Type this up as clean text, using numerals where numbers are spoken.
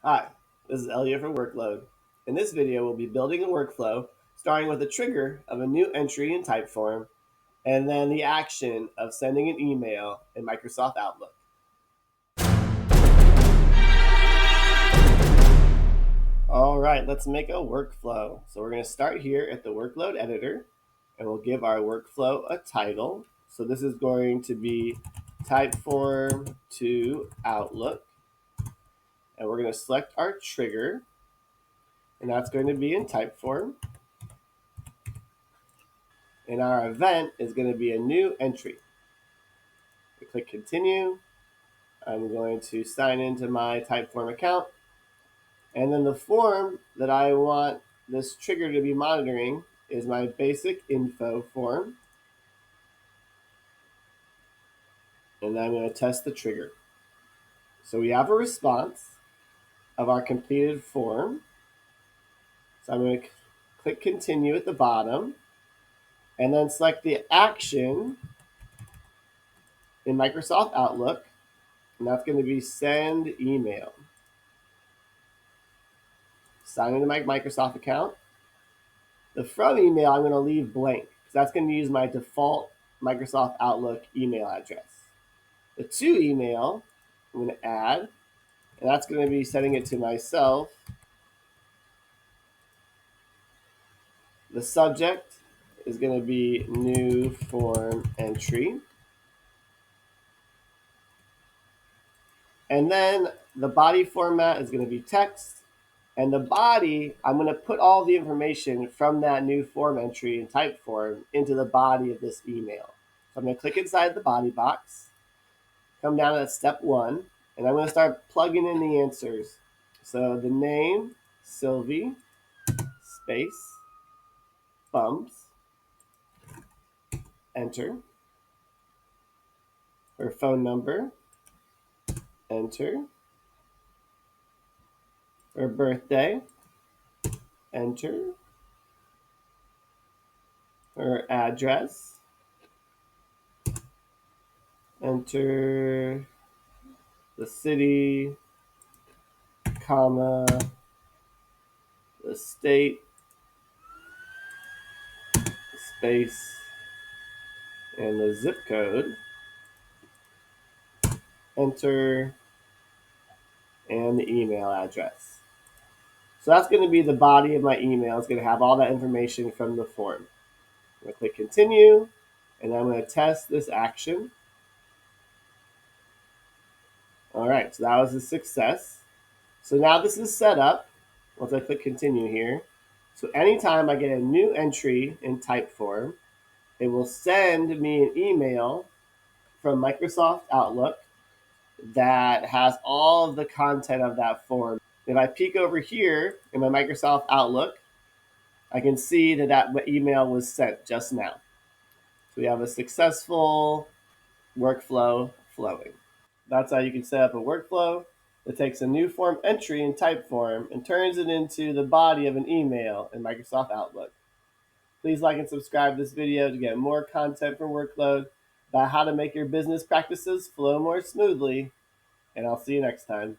Hi, this is Eliot from Workload. In this video, we'll be building a workflow starting with a trigger of a new entry in Typeform and then the action of sending an email in Microsoft Outlook. All right, let's make a workflow. So we're going to start here at the Workload editor and we'll give our workflow a title. So this is going to be Typeform to Outlook. And we're going to select our trigger, and that's going to be in Typeform. And our event is going to be a new entry. We click continue. I'm going to sign into my Typeform account. And then the form that I want this trigger to be monitoring is my basic info form. And I'm going to test the trigger. So we have a response of our completed form. So I'm going to click continue at the bottom and then select the action in Microsoft Outlook. And that's going to be send email. Sign into my Microsoft account. The from email I'm going to leave blank because that's going to use my default Microsoft Outlook email address. The to email I'm going to add, and that's going to be setting it to myself. The subject is going to be new form entry. And then the body format is going to be text. And the body, I'm going to put all the information from that new form entry in Typeform into the body of this email. So I'm going to click inside the body box, come down to step 1, and I'm going to start plugging in the answers. So the name, Sylvie, space, bumps, enter. Her phone number, enter. Her birthday, enter. Her address, enter the city, comma, the state, space, and the zip code, enter, and the email address. So that's going to be the body of my email. It's going to have all that information from the form. I'm going to click continue, and I'm going to test this action. All right, so that was a success. So now this is set up once I click continue here. So anytime I get a new entry in Typeform, it will send me an email from Microsoft Outlook that has all of the content of that form. If I peek over here in my Microsoft Outlook, I can see that that email was sent just now. So we have a successful workflow flowing. That's how you can set up a workflow that takes a new form entry in Typeform and turns it into the body of an email in Microsoft Outlook. Please like and subscribe to this video to get more content from Workload about how to make your business practices flow more smoothly, and I'll see you next time.